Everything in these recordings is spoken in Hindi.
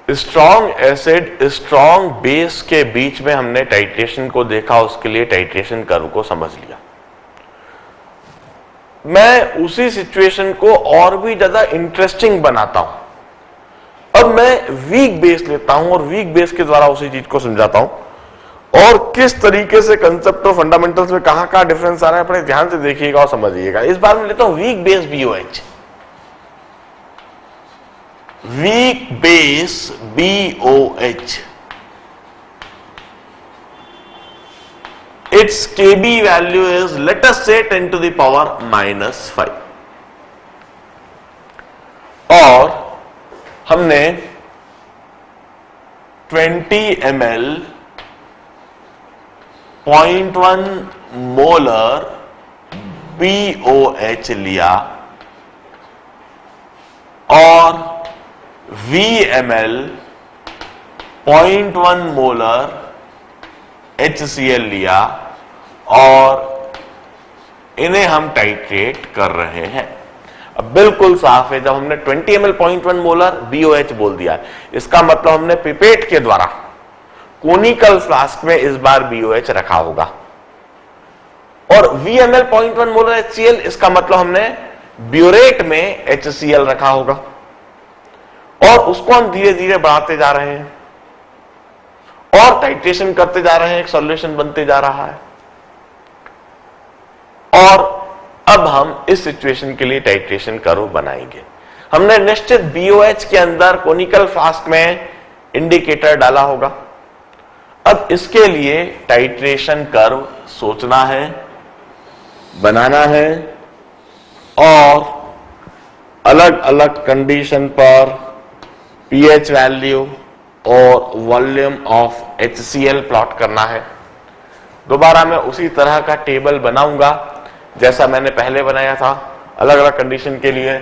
स्ट्रॉन्ग एसिड स्ट्रॉन्ग बेस के बीच में हमने टाइट्रेशन को देखा, उसके लिए टाइट्रेशन कर्व को समझ लिया। मैं उसी सिचुएशन को और भी ज्यादा इंटरेस्टिंग बनाता हूं। अब मैं वीक बेस लेता हूं और वीक बेस के द्वारा उसी चीज को समझाता हूं और किस तरीके से कंसेप्ट और फंडामेंटल्स में कहां डिफरेंस आ रहा है अपने ध्यान से देखिएगा और समझिएगा। इस बार मैं लेता हूं week base BOH। Week base BOH, its Kb value is, let us say, 10 to the power -5 और हमने 20 ml 0.1 मोलर BOH लिया और VML 0.1 मोलर HCl लिया और इन्हें हम टाइट्रेट कर रहे हैं। अब बिल्कुल साफ है, जब हमने 20 ml 0.1 मोलर BOH बोल दिया, इसका मतलब हमने पिपेट के द्वारा कोनिकल फ्लास्क में इस बार BOH रखा होगा और VML 0.1 मोलर HCl, इसका मतलब हमने ब्यूरेट में HCl रखा होगा और उसको हम धीरे धीरे बढ़ाते जा रहे हैं और टाइट्रेशन करते जा रहे हैं, एक सॉल्यूशन बनते जा रहा है। और अब हम इस सिचुएशन के लिए टाइट्रेशन कर्व बनाएंगे। हमने निश्चित BOH के अंदर कोनिकल फ्लास्क में इंडिकेटर डाला होगा। अब इसके लिए टाइट्रेशन कर्व सोचना है, बनाना है और अलग अलग कंडीशन पर pH वैल्यू और वॉल्यूम ऑफ HCl प्लॉट करना है। दोबारा मैं उसी तरह का टेबल बनाऊंगा जैसा मैंने पहले बनाया था, अलग अलग कंडीशन के लिए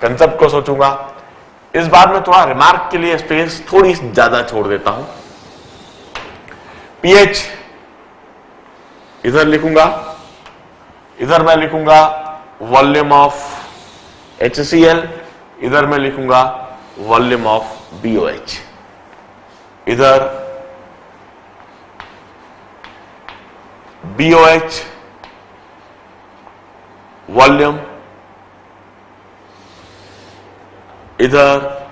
कंसेप्ट को सोचूंगा। इस बार मैं थोड़ा रिमार्क के लिए स्पेस थोड़ी ज्यादा छोड़ देता हूं। pH इधर लिखूंगा, इधर मैं लिखूंगा वॉल्यूम ऑफ HCl, इधर मैं लिखूंगा वॉल्यूम ऑफ BOH। इधर BOH वॉल्यूम, इधर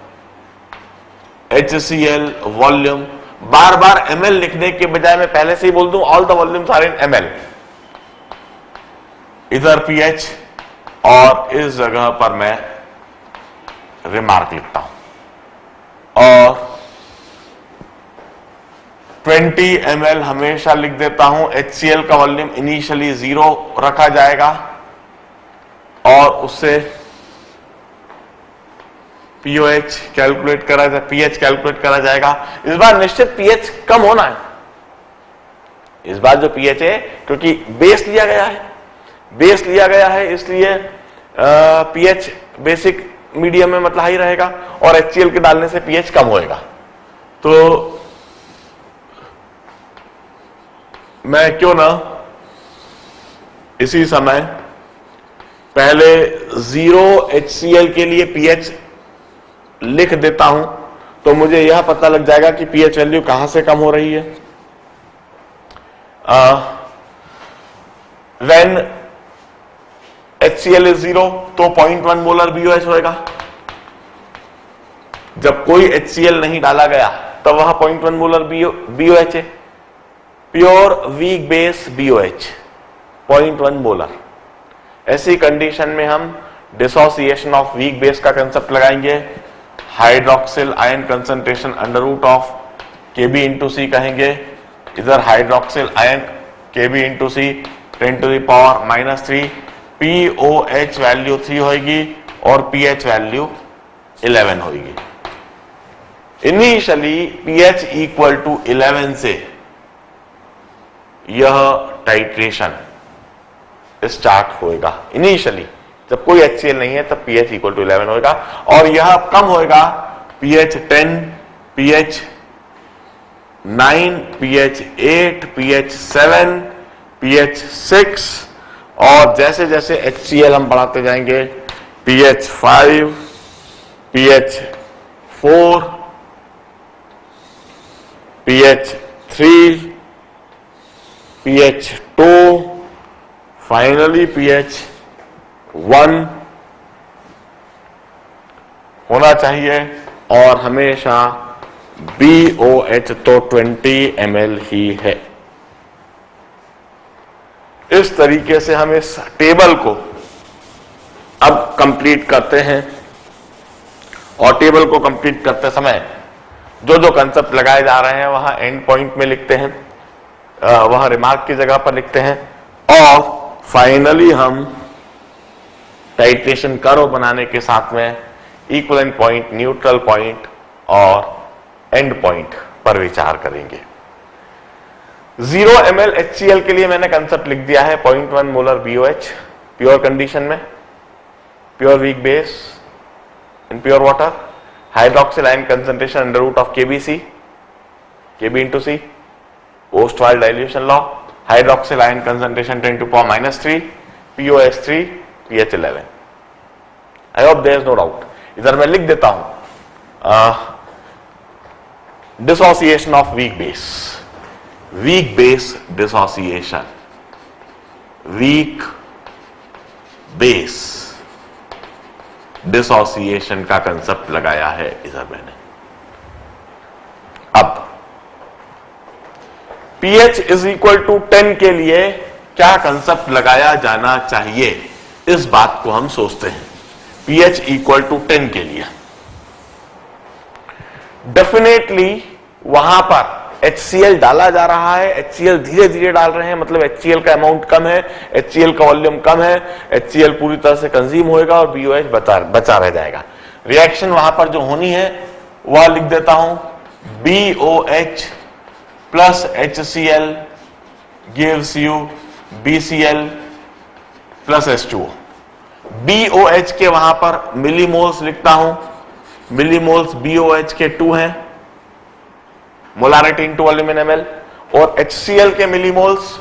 HCl वॉल्यूम। बार बार ml लिखने के बजाय मैं पहले से ही बोल दूं all the volumes are in ml। इधर pH और इस जगह पर मैं रिमार्क लिखता हूं और 20 ml हमेशा लिख देता हूं। HCl का वॉल्यूम इनिशियली 0 रखा जाएगा और उससे pH कैलकुलेट करा जाए, pH कैलकुलेट करा जाएगा। इस बार निश्चित pH कम होना है। इस बार जो pH है, क्योंकि बेस लिया गया है इसलिए pH बेसिक मीडियम में मतलब हाई रहेगा और HCl के डालने से pH कम होएगा। तो मैं क्यों ना इसी समय पहले 0 HCl के लिए pH लिख देता हूं, तो मुझे यह पता लग जाएगा कि pH वैल्यू कहां से कम हो रही है। व्हेन HCl is 0 तो 0.1 मोलर BOH होएगा। जब कोई HCl नहीं डाला गया तब वह 0.1 मोलर BOH है। Pure weak base BOH 0.1 molar. ऐसी कंडीशन में हम डिसोसिएशन ऑफ वीक बेस का कंसेप्ट लगाएंगे। Hydroxyl ion concentration under root of Kb into C कहेंगे। इधर hydroxyl ion Kb into C 10 to the power -3, POH value 3 होगी और pH वैल्यू 11 होगी। इनिशियली pH इक्वल टू 11 से यह टाइट्रेशन स्टार्ट होएगा। इनिशियली जब कोई HCl नहीं है तब pH इक्वल टू 11 होएगा और यह कम होएगा pH 10, pH 9, pH 8, pH 7, pH 6 और जैसे जैसे HCl हम बढ़ाते जाएंगे pH 5, pH 4, pH 3, pH 2, finally pH 1 होना चाहिए और हमेशा BOH तो 20 ml ही है। इस तरीके से हम इस टेबल को अब कंप्लीट करते हैं और टेबल को कंप्लीट करते समय जो जो कंसेप्ट लगाए जा रहे हैं वहां एंड पॉइंट में लिखते हैं, वहां रिमार्क की जगह पर लिखते हैं और फाइनली हम टाइट्रेशन कर्व बनाने के साथ में इक्विवेलेंट पॉइंट, न्यूट्रल पॉइंट और एंड पॉइंट पर विचार करेंगे। 0 ml HCl के लिए मैंने कंसेप्ट लिख दिया है 0.1 मोलर BOH प्योर कंडीशन में, pure weak base in pure water, hydroxyl ion concentration under root of KBC, KB into C, Ostwald dilution law, hydroxyl ion concentration 10 to power -3, POH3, pH 11। I hope there is no doubt. इधर मैं लिख देता हूं dissociation of weak base, weak base dissociation, weak base dissociation का कंसेप्ट लगाया है इधर मैंने। अब pH इज इक्वल टू 10 के लिए क्या कंसेप्ट लगाया जाना चाहिए, इस बात को हम सोचते हैं। pH इक्वल टू 10 के लिए डेफिनेटली वहां पर HCl डाला जा रहा है, HCl धीरे धीरे डाल रहे हैं, मतलब HCl का अमाउंट कम है, HCl का वॉल्यूम कम है, HCl पूरी तरह से कंज्यूम होएगा और BOH बचा रह जाएगा। रिएक्शन वहां पर जो होनी है वह लिख देता हूं, BOH plus HCl gives you BCl plus H2O। BOH के वहां पर मिलीमोल्स लिखता हूं, मिलीमोल्स BOH के 2 हैं, मोलारिटी इंटू वॉल्यूम इन ml, और HCl के मिलीमोल्स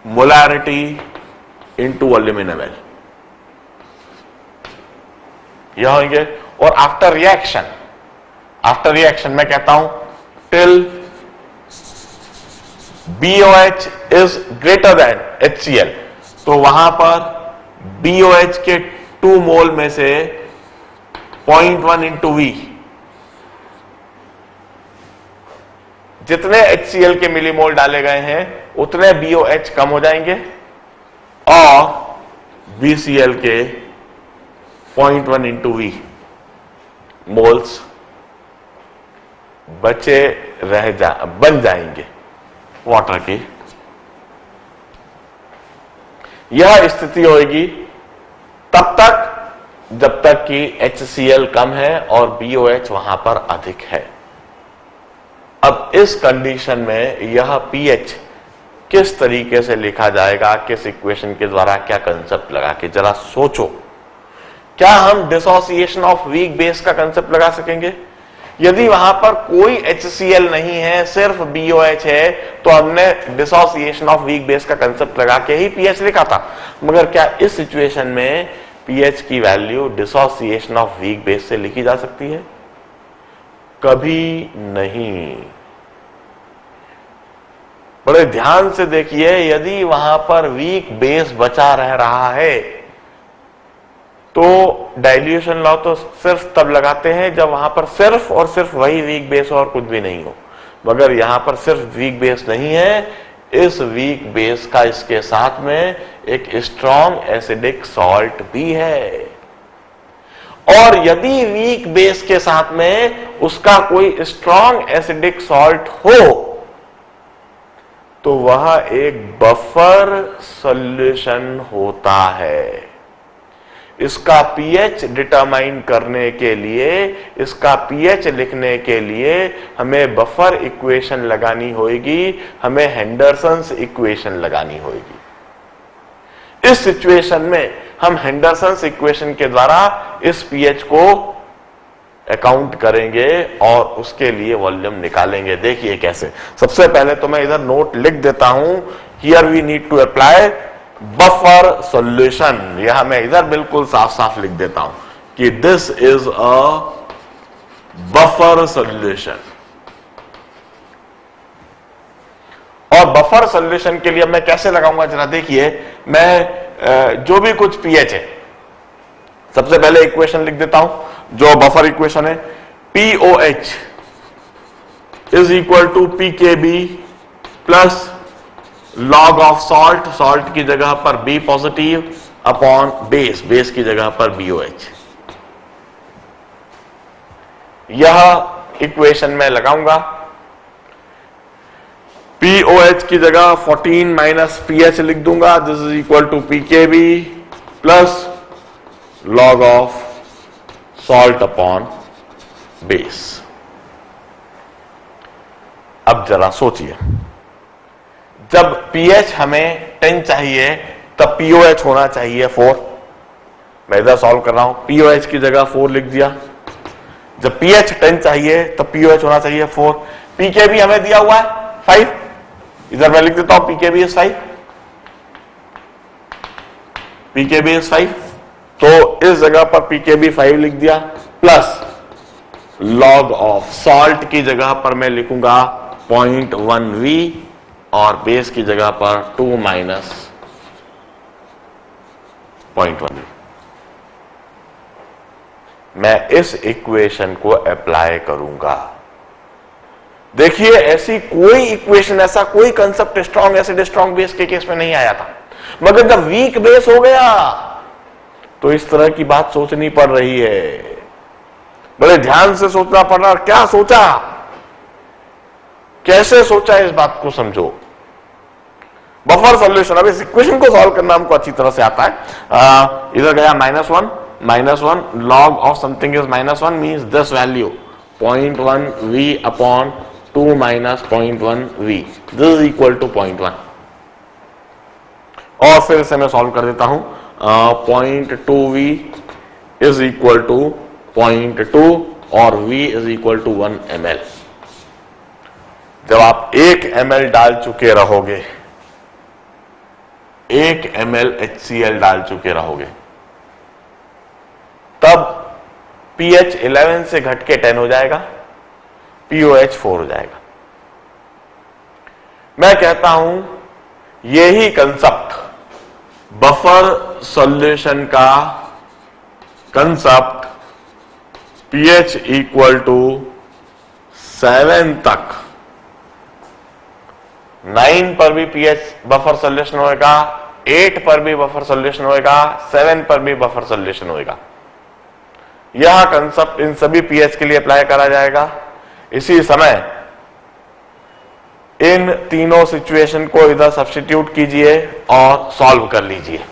मोलारिटी इंटू वॉल्यूम इन ml यह होंगे। और आफ्टर रिएक्शन मैं कहता हूं till BOH is greater than HCl, तो वहां पर BOH के 2 मोल में से 0.1 इंटू V, जितने HCl के मिलीमोल डाले गए हैं उतने BOH कम हो जाएंगे और BCl के 0.1 इंटू V मोल्स बन जाएंगे वाटर की। यह स्थिति होगी तब तक जब तक कि HCl कम है और BOH वहां पर अधिक है। अब इस कंडीशन में यह pH किस तरीके से लिखा जाएगा, किस इक्वेशन के द्वारा, क्या कंसेप्ट लगा के जरा सोचो। क्या हम डिसोसिएशन ऑफ वीक बेस का कंसेप्ट लगा सकेंगे? यदि वहां पर कोई HCl नहीं है, सिर्फ BOH है, तो हमने डिसोसिएशन ऑफ वीक बेस का कंसेप्ट लगा के ही pH लिखा था। मगर क्या इस सिचुएशन में pH की value dissociation of weak base से लिखी जा सकती है? कभी नहीं। बड़े ध्यान से देखिए, यदि वहां पर वीक बेस बचा रह रहा है तो डाइल्यूशन लॉ तो सिर्फ तब लगाते हैं जब वहां पर सिर्फ और सिर्फ वही वीक बेस और कुछ भी नहीं हो। मगर यहां पर सिर्फ वीक बेस नहीं है, इस वीक बेस का इसके साथ में एक स्ट्रॉन्ग एसिडिक सॉल्ट भी है। और यदि वीक बेस के साथ में उसका कोई स्ट्रॉन्ग एसिडिक सॉल्ट हो तो वह एक बफर सॉल्यूशन होता है। इसका pH डिटरमाइन करने के लिए, इसका pH लिखने के लिए हमें बफर इक्वेशन लगानी होगी, हमें हेंडरसन्स इक्वेशन लगानी होगी। इस सिचुएशन में हम हेंडरसन्स इक्वेशन के द्वारा इस pH को अकाउंट करेंगे और उसके लिए वॉल्यूम निकालेंगे। देखिए कैसे। सबसे पहले तो मैं इधर नोट लिख देता हूं, here we need to apply buffer solution. यहां मैं इधर बिल्कुल साफ साफ लिख देता हूं कि this is a buffer solution. और बफर सॉल्यूशन के लिए मैं कैसे लगाऊंगा जरा देखिए। मैं जो भी कुछ पीएच है, सबसे पहले इक्वेशन लिख देता हूं जो बफर इक्वेशन है, POH is equal to PKB plus log of salt, salt की जगह पर B positive upon base, base की जगह पर BOH। यह इक्वेशन में लगाऊंगा। POH की जगह 14 माइनस PH लिख दूंगा, this is equal to PKB plus log of salt upon base. अब जरा सोचिए, जब pH हमें 10 चाहिए तब POH होना चाहिए 4। मैं इधर सॉल्व कर रहा हूं, POH की जगह 4 लिख दिया। जब pH 10 चाहिए तब POH होना चाहिए 4। PKB हमें दिया हुआ है 5, इधर मैं लिख देता हूं PKB is 5, PKB is 5। तो इस जगह पर PKB 5 लिख दिया प्लस लॉग ऑफ सॉल्ट की जगह पर मैं लिखूंगा 0.1V और बेस की जगह पर 2 माइनस 0.1V। मैं इस इक्वेशन को अप्लाई करूंगा। देखिए ऐसी कोई इक्वेशन, ऐसा कोई concept strong acid strong base के केस में नहीं आया था, मगर जब वीक बेस हो गया तो इस तरह की बात सोचनी पड़ रही है। बड़े ध्यान से सोचना पड़ रहा। क्या सोचा, कैसे सोचा, इस बात को समझो। बफर सॉल्यूशन, अब इस इक्वेशन को सॉल्व करना हमको अच्छी तरह से आता है। इधर गया -1 log of something is -1 means this value 0.1V upon 2 minus 0.1V, this is equal to 0.1। और फिर इसे मैं सॉल्व कर देता हूं। 0.2V इज इक्वल टू 0.2 और V is equal to 1 ml। जब आप 1 ml डाल चुके रहोगे, 1 ml HCl डाल चुके रहोगे, तब pH 11 से घट के 10 हो जाएगा, POH 4 हो जाएगा। मैं कहता हूं यही कंसेप्ट बफर सॉल्यूशन का कंसेप्ट pH इक्वल टू 7 तक, 9 पर भी pH बफर सॉल्यूशन होएगा, 8 पर भी बफर सॉल्यूशन होएगा, 7 पर भी बफर सॉल्यूशन होएगा। यह कंसेप्ट इन सभी pH के लिए अप्लाई करा जाएगा। इसी समय इन तीनों सिचुएशन को इधर सब्स्टिट्यूट कीजिए और सॉल्व कर लीजिए।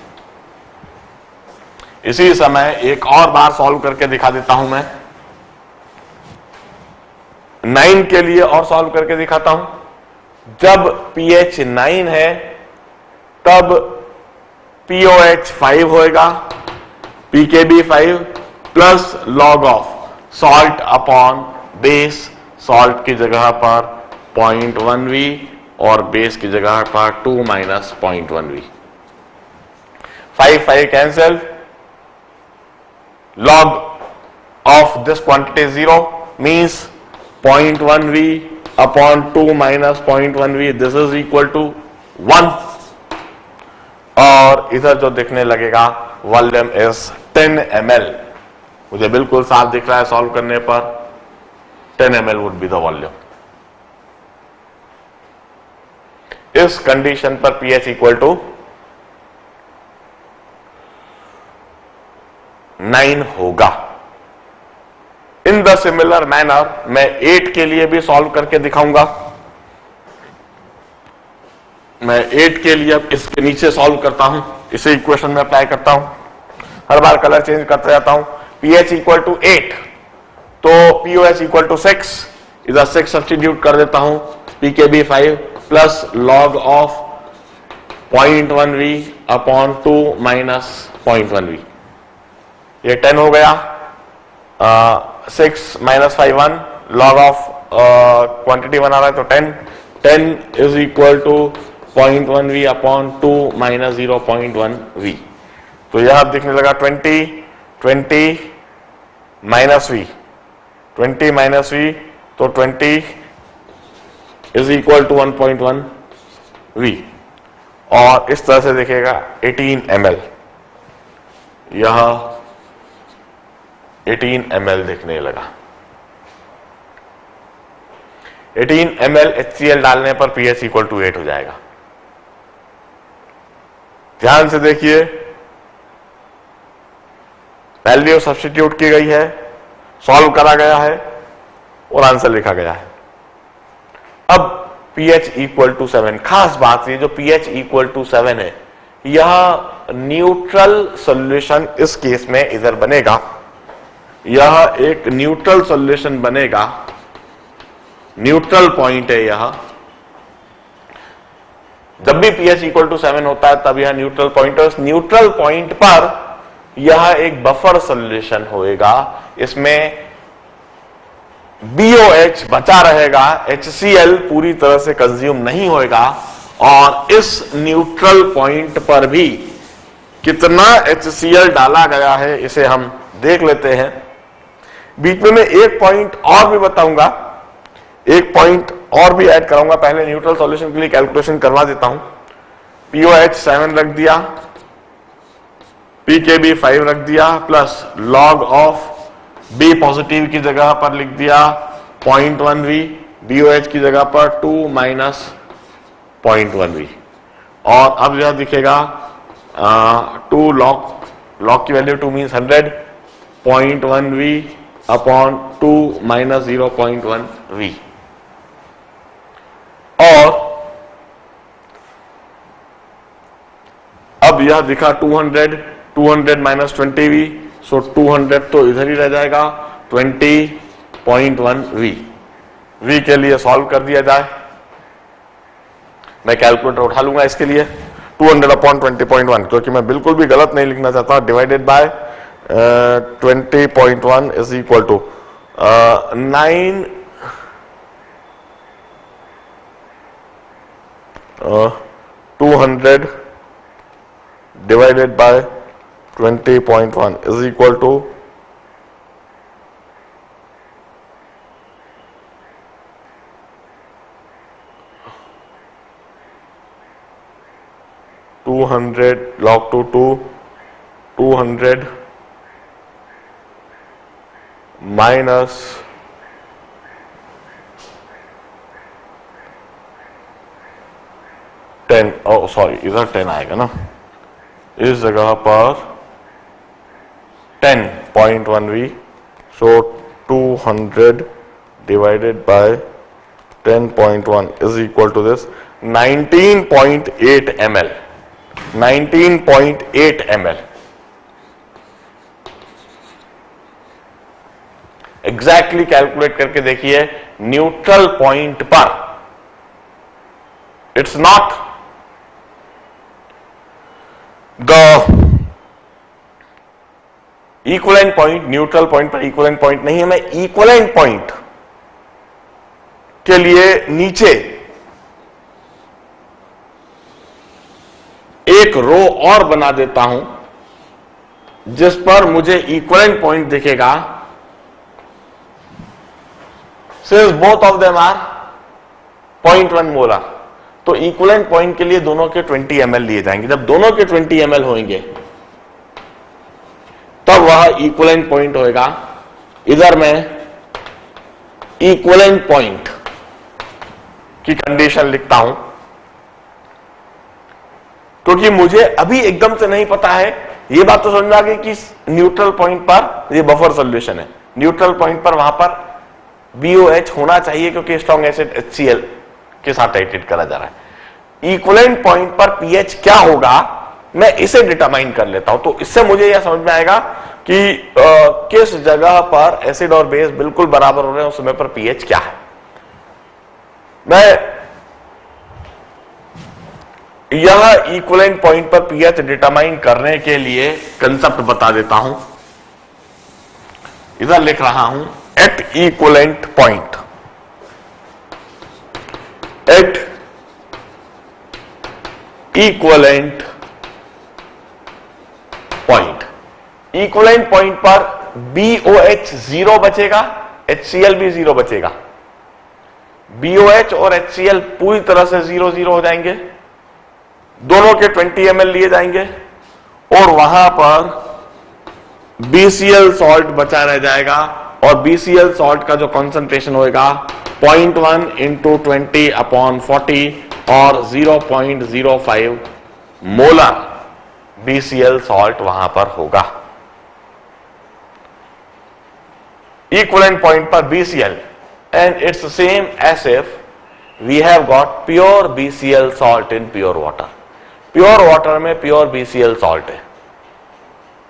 इसी समय एक और बार सॉल्व करके दिखा देता हूं मैं, 9 के लिए और सॉल्व करके दिखाता हूं। जब pH 9 है तब POH 5 होएगा, PKB 5 plus log of salt upon base, salt की जगह पर 0.1V और बेस की जगह पर 2 minus 0.1V। 5 cancel, log of this quantity is 0 means 0.1V upon 2 minus 0.1V, this is equal to 1। और इधर जो दिखने लगेगा वॉल्यूम इज 10 ml। मुझे बिल्कुल साफ दिख रहा है सॉल्व करने पर 10 ml would be the volume. इस कंडीशन पर pH इक्वल टू 9 होगा। इन द सिमिलर मैनर मैं 8 के लिए भी सॉल्व करके दिखाऊंगा। मैं 8 के लिए अब इसके नीचे सॉल्व करता हूं, इसे इक्वेशन में अप्लाई करता हूं, हर बार कलर चेंज करते जाता हूं। pH इक्वल टू 8 तो POH इक्वल टू 6, इधर 6 सब्स्टिट्यूट कर देता हूं, PKB 5 plus log of 0.1V upon 2 minus 0.1V, ये 10 हो गया। 6 माइनस 5 1, लॉग ऑफ क्वांटिटी 1 आ रहा है तो 10 is equal to 0.1V upon 2 minus 0.1V। तो यह दिखने लगा 20 माइनस V, 20 माइनस V तो 20 इज इक्वल टू 1.1 V और इस तरह से दिखेगा 18 ml, यह 18 ml दिखने लगा। 18 ml HCl डालने पर pH इक्वल टू 8 हो जाएगा। ध्यान से देखिए, वैल्यू सब्स्टिट्यूट की गई है, सॉल्व करा गया है और आंसर लिखा गया है। अब pH इक्वल टू 7, खास बात ये जो pH इक्वल टू 7 है, यह न्यूट्रल सॉल्यूशन इस केस में इधर बनेगा, यह एक न्यूट्रल सॉल्यूशन बनेगा, न्यूट्रल पॉइंट है यह। जब भी pH इक्वल टू 7 होता है तब यह न्यूट्रल पॉइंट है। उस न्यूट्रल पॉइंट पर यह एक बफर सॉल्यूशन होएगा, इसमें BOH बचा रहेगा, HCl पूरी तरह से कंज्यूम नहीं होएगा। और इस न्यूट्रल पॉइंट पर भी कितना HCl डाला गया है इसे हम देख लेते हैं। बीच में मैं एक पॉइंट और भी बताऊंगा, एक पॉइंट और भी ऐड कराऊंगा। पहले न्यूट्रल सॉल्यूशन के लिए कैलकुलेशन करवा देता हूं। POH 7 रख दिया, PKB 5 रख दिया, plus log of B positive की जगह पर लिख दिया 0.1V, BOH की जगह पर 2 माइनस 0.1V। और अब यह दिखेगा 2 log की value 2 means 100, 0.1V upon 2 minus 0.1V। और अब यह दिखा 200 माइनस 20V, सो 200 तो इधर ही रह जाएगा, 20.1V। V के लिए सॉल्व कर दिया जाए, मैं कैलकुलेटर उठा लूंगा इसके लिए। 200 अपॉन 20.1, क्योंकि मैं बिल्कुल भी गलत नहीं लिखना चाहता, divided by 20.1 is equal to 9 200 divided by 20.1 is equal to 200 log 2 200 minus 10, oh sorry, इधर 10 आएगा ना, इस जगह पर 10.1V, so 200 divided by 10.1 is equal to this 19.8 ml, 19.8 ml। Exactly calculate करके देखिए, न्यूट्रल पॉइंट पर it's not the equivalent point, neutral point पर इक्विवेलेंट पॉइंट नहीं है। मैं इक्विवेलेंट पॉइंट के लिए नीचे एक रो और बना देता हूं जिस पर मुझे इक्विवेलेंट पॉइंट दिखेगा। Since both of them are 0.1 molar, तो इक्विवेलेंट पॉइंट के लिए दोनों के 20 ml लिए जाएंगे। जब दोनों के 20 ml होंगे तब वह इक्विवेलेंट पॉइंट होएगा। इधर मैं इक्विवेलेंट पॉइंट की कंडीशन लिखता हूं, क्योंकि मुझे अभी एकदम से नहीं पता है। यह बात तो समझ में आ गई कि न्यूट्रल पॉइंट पर यह बफर सॉल्यूशन है, न्यूट्रल पॉइंट पर वहां पर BOH होना चाहिए क्योंकि स्ट्रॉन्ग एसिड HCl के साथ टाइट्रेट करा जा रहा है। इक्विवेलेंट पॉइंट पर pH क्या होगा मैं इसे डिटरमाइन कर लेता हूं, तो इससे मुझे यह समझ में आएगा कि किस जगह पर एसिड और बेस बिल्कुल बराबर हो रहे हैं, उस समय पर pH क्या है। मैं यह इक्विवेलेंट पॉइंट पर pH डिटरमाइन करने के लिए कंसेप्ट बता देता हूं। इधर लिख रहा हूं at equivalent point, at equivalent point, equivalent point पर BOH 0 बचेगा, HCl भी 0 बचेगा। BOH और HCl पूरी तरह से 0 0 हो जाएंगे, दोनों के 20 ml लिए जाएंगे और वहां पर BCl सॉल्ट बचा रह जाएगा और BCl सॉल्ट का जो कॉन्सेंट्रेशन होगा 0.1 इंटू 20/40 और 0.05 मोलर BCl सॉल्ट वहां पर होगा। इक्विवेलेंट पॉइंट पर BCl and it's the same as if we have got pure BCl salt in pure water. Pure water में प्योर BCl सॉल्ट है,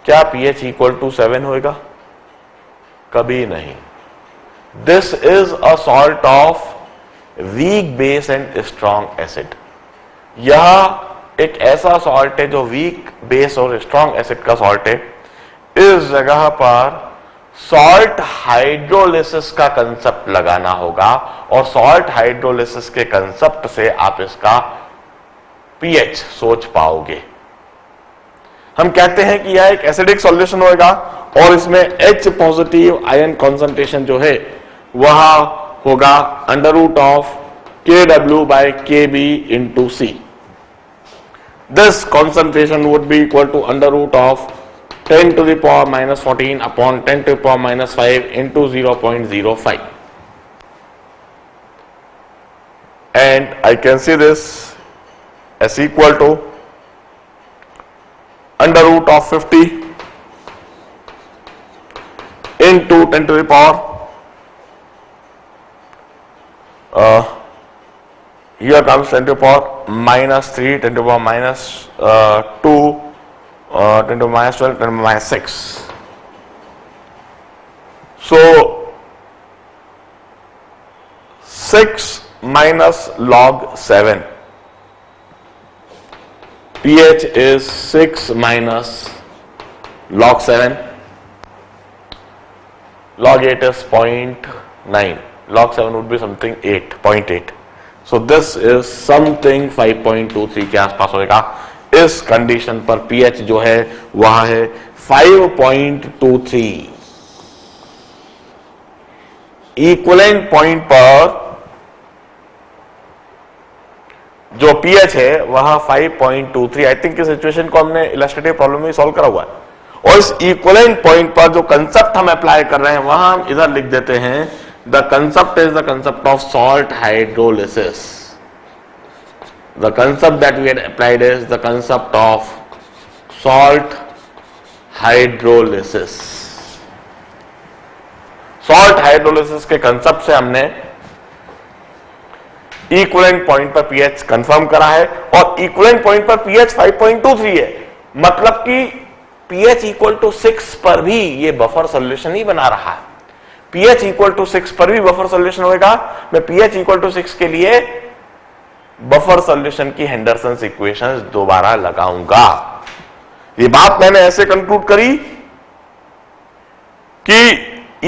क्या pH इक्वल टू 7 होगा? कभी नहीं। This is a salt of weak base and strong acid. यह एक ऐसा सॉल्ट है जो वीक बेस और स्ट्रॉन्ग एसिड का सॉल्ट है। इस जगह पर सॉल्ट हाइड्रोलिसिस का कंसेप्ट लगाना होगा और सॉल्ट हाइड्रोलिसिस के कंसेप्ट से आप इसका पीएच सोच पाओगे। हम कहते हैं कि यह एक एसिडिक सॉल्यूशन होगा और इसमें H पॉजिटिव आयन कॉन्सेंट्रेशन जो है वह होगा √of Kw/Kb into C। This concentration would be equal to √of 10 to the power minus 14 upon 10 to the power minus 5 into 0.05, and I can see this as equal to √50 into 10 to the power here comes 10 to the power minus 3, 10 to the power minus 2, 10 to the minus 12, 10 to the minus 6. So 6 minus log 7. pH is 6 minus log 7. Log 8 is 0.9. Log 7 would be something 0.8. So this is something 5.23 के आसपास होगा। इस कंडीशन पर pH जो है वह है 5.23। इक्विवेलेंट पॉइंट पर जो pH है वह 5.23। आई थिंक इस सिचुएशन को हमने इलस्ट्रेटिव प्रॉब्लम में सॉल्व करा हुआ है। और इस इक्विवेलेंट पॉइंट पर जो कंसेप्ट हम अप्लाई कर रहे हैं वहां हम इधर लिख देते हैं the concept is the concept of salt hydrolysis. The concept that we had applied is the concept of salt hydrolysis. Salt hydrolysis के concept से हमने इक्विवेलेंट पॉइंट पर pH कंफर्म करा है और इक्विवेलेंट पॉइंट पर pH 5.23 है। मतलब कि pH इक्वल टू 6 पर भी ये बफर सॉल्यूशन ही बना रहा है। pH इक्वल टू 6 पर भी बफर सॉल्यूशन होगा। मैं pH इक्वल टू 6 के लिए बफर सॉल्यूशन की हेंडरसन्स इक्वेशंस दोबारा लगाऊंगा। ये बात मैंने ऐसे कंक्लूड करी कि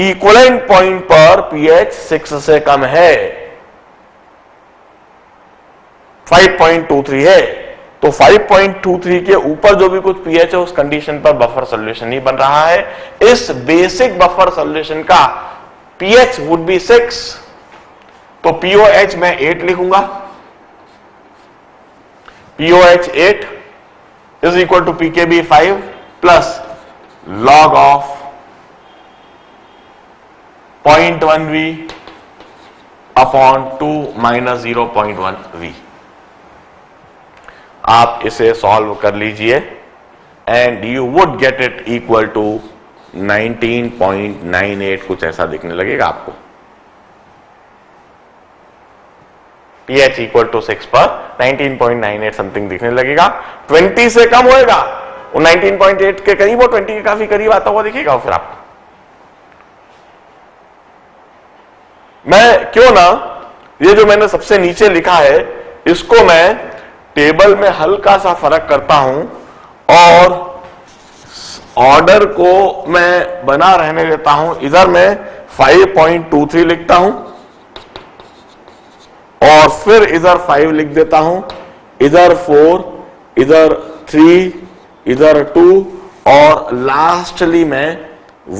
इक्विवेलेंट पॉइंट पर pH 6 से कम है, 5.23 है, तो 5.23 के ऊपर जो भी कुछ pH है उस कंडीशन पर बफर सॉल्यूशन ही बन रहा है। इस बेसिक बफर सॉल्यूशन का pH वुड बी 6, तो POH मैं 8 लिखूंगा। POH 8 is equal to PKB 5 plus log of 0.1V upon 2 minus 0.1V। आप इसे सॉल्व कर लीजिए and you would get it equal to 19.98 कुछ ऐसा दिखने लगेगा आपको। pH इक्वल टू 6 पर 19.98 समथिंग दिखने लगेगा। 20 से कम होएगा, वो 19.8 के करीब और 20 के काफी करीब आता हुआ दिखेगा फिर आपको। मैं क्यों ना ये जो मैंने सबसे नीचे लिखा है इसको मैं टेबल में हल्का सा फर्क करता हूं और ऑर्डर को मैं बना रहने देता हूं। इधर मैं 5.23 लिखता हूं और फिर इधर 5 लिख देता हूं, इधर 4, इधर 3, इधर 2 और लास्टली मैं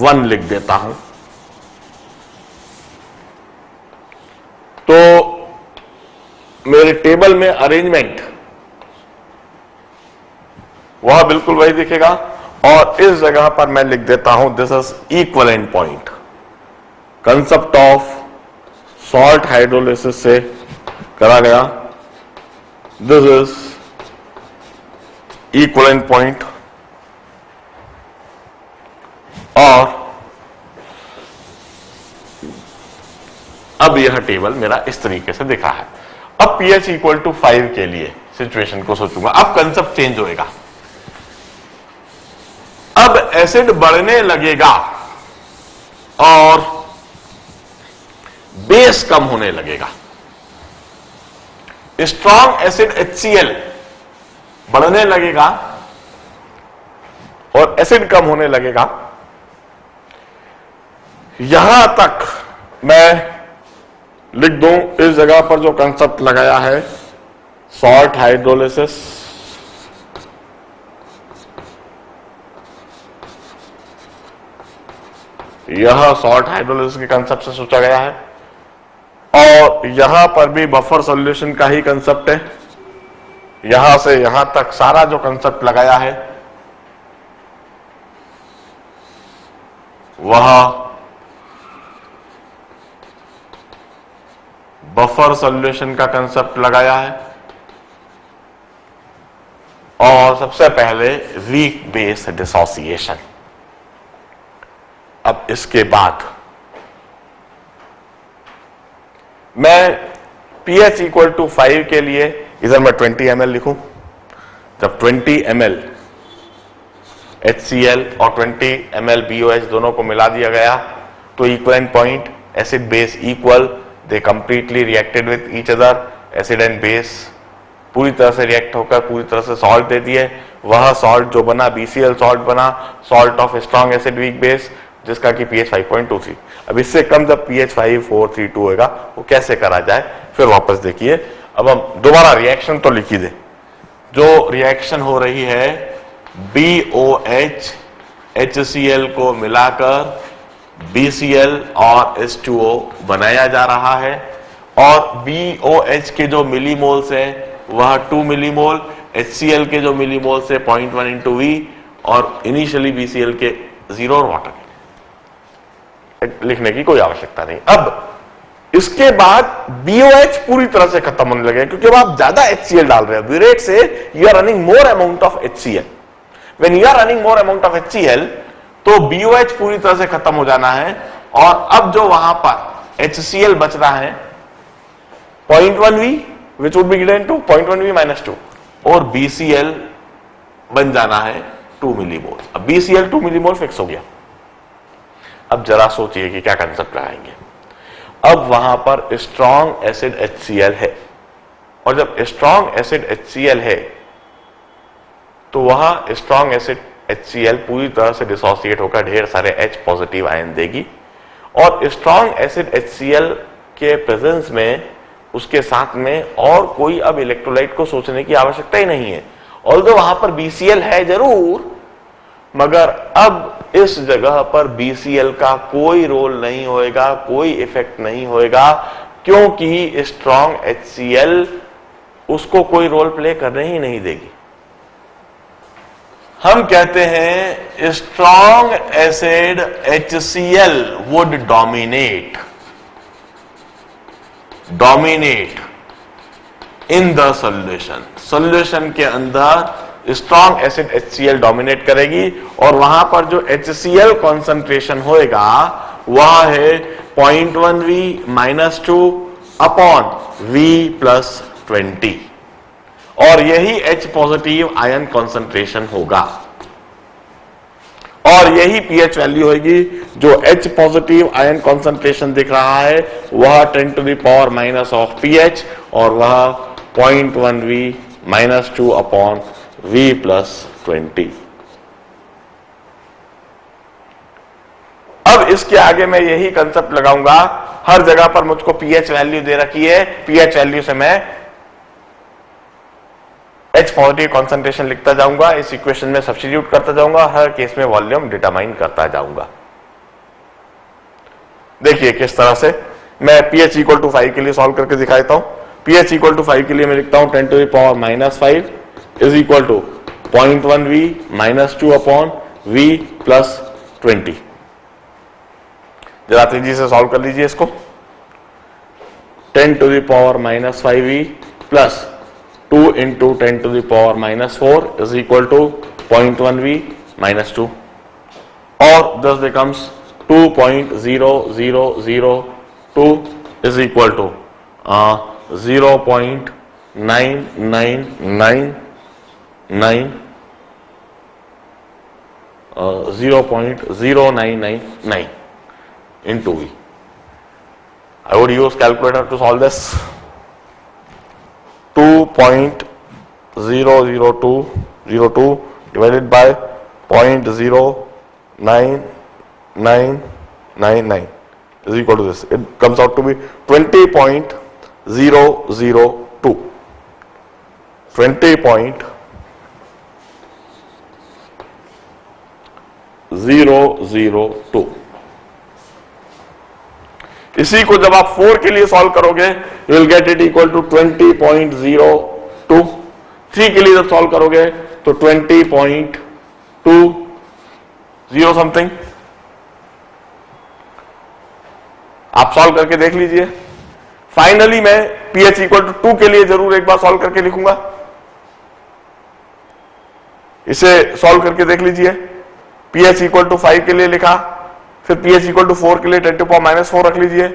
1 लिख देता हूं। तो मेरे टेबल में अरेंजमेंट वह बिल्कुल वही दिखेगा। और इस जगह पर मैं लिख देता हूं this is equivalent point. Concept of salt hydrolysis से करा गया, दिस इज इक्विवेलेंट पॉइंट। और अब यह टेबल मेरा इस तरीके से दिखा है। अब pH इक्वल टू 5 के लिए सिचुएशन को सोचूंगा। अब कंसेप्ट चेंज होएगा, अब एसिड बढ़ने लगेगा और बेस कम होने लगेगा। स्ट्रॉन्ग एसिड HCl बढ़ने लगेगा और एसिड कम होने लगेगा। यहां तक मैं लिख दूं इस जगह पर जो कंसेप्ट लगाया है सॉल्ट हाइड्रोलिसिस, यह सॉल्ट हाइड्रोलिसिस के कंसेप्ट से सोचा गया है। और यहां पर भी बफर सॉल्यूशन का ही कंसेप्ट है। यहां से यहां तक सारा जो कंसेप्ट लगाया है वह बफर सॉल्यूशन का कंसेप्ट लगाया है। और सबसे पहले वीक बेस डिसोसिएशन। अब इसके बाद मैं pH इक्वल टू 5 के लिए इधर मैं 20 ml लिखूं। जब 20 ml HCl और 20 ml BOH दोनों को मिला दिया गया तो equivalent point acid base equal, they completely reacted with each other. Acid and base पूरी तरह से रिएक्ट होकर पूरी तरह से सॉल्ट दे दिए। वह सॉल्ट जो बना BCl सॉल्ट बना, salt of strong acid weak base, जिसका कि pH 5.23। अब इससे कम जब pH 5.432 होगा वो कैसे करा जाए फिर वापस देखिए। अब हम दोबारा रिएक्शन तो लिखी दे। जो रिएक्शन हो रही है BOH HCl को मिलाकर BCl और H2O बनाया जा रहा है। और BOH के जो मिलीमोल्स हैं वह 2 मिलीमोल, HCl के जो मिलीमोल्स है 0.1 इंटू V और इनिशियली BCl के 0 और वाटर लिखने की कोई आवश्यकता नहीं। अब इसके बाद BOH पूरी तरह से खत्म होने लगे क्योंकि अब आप ज्यादा HCl डाल रहे हैं। ब्यूरेट से you are running more amount of HCl। When you are running more amount of HCl तो BOH पूरी तरह से खत्म हो जाना है। और अब जो वहां पर HCl बच रहा है 0.1 V which would be given to 0.1 V minus 2 और BCl बन जाना है 2 मिलीमोल। अब BCl 2 मिलीमोल फिक्स हो गया। अब जरा सोचिए कि क्या कंसेप्ट लगाएंगे। अब वहां पर स्ट्रॉन्ग एसिड HCl है और जब स्ट्रॉन्ग एसिड HCl है तो वह स्ट्रॉन्ग एसिड HCl पूरी तरह से डिसोसिएट होकर ढेर सारे H पॉजिटिव आयन देगी। और स्ट्रॉन्ग एसिड HCl के प्रेजेंस में उसके साथ में और कोई अब इलेक्ट्रोलाइट को सोचने की आवश्यकता ही नहीं है। ऑल्दो वहां पर BCl है जरूर, मगर अब इस जगह पर BCl का कोई रोल नहीं होएगा, कोई इफेक्ट नहीं होएगा क्योंकि स्ट्रॉन्ग HCl उसको कोई रोल प्ले करने ही नहीं देगी। हम कहते हैं strong acid HCl would dominate in the solution. Solution के अंदर स्ट्रॉन्ग एसिड HCl डोमिनेट करेगी और वहां पर जो HCl कॉन्सेंट्रेशन होएगा वह है 0.1 V minus 2 upon V plus 20 और यही H पॉजिटिव आयन कॉन्सेंट्रेशन होगा और यही pH वैल्यू होगी। जो H पॉजिटिव आयन कॉन्सेंट्रेशन दिख रहा है वह 10 to the power minus of pH और वह 0.1 V minus 2 upon V plus 20। अब इसके आगे मैं यही कंसेप्ट लगाऊंगा। हर जगह पर मुझको pH वैल्यू दे रखी है, pH वैल्यू से मैं H पॉजिटिव कॉन्सेंट्रेशन लिखता जाऊंगा, इस इक्वेशन में सब्स्टिट्यूट करता जाऊंगा, हर केस में वॉल्यूम डिटरमाइन करता जाऊंगा। देखिए किस तरह से मैं pH इक्वल टू 5 के लिए सॉल्व करके दिखा देता हूं। pH इक्वल टू 5 के लिए मैं लिखता हूं 10 to the power minus 5 is equal to 0.1v minus 2 upon v plus 20। जरा तेजी से सॉल्व कर लीजिए इसको। 10 to the power minus 5v plus 2 into 10 to the power minus 4 is equal to 0.1v minus 2, or this becomes 2.0002 is equal to 0.0999 into v. I would use calculator to solve this. 2.00202 divided by 0.09999 is equal to this. It comes out to be 20.002. 20.002। इसी को जब आप 4 के लिए सॉल्व करोगे you will get it equal to 20.02। 3 के लिए जब सॉल्व करोगे तो 20.20 समथिंग। आप सॉल्व करके देख लीजिए। फाइनली मैं pH इक्वल टू 2 के लिए जरूर एक बार सॉल्व करके लिखूंगा। इसे सॉल्व करके देख लीजिए। pH इक्वल टू 5 के लिए लिखा, फिर pH इक्वल टू 4 के लिए 10 to the power -4 रख लीजिए,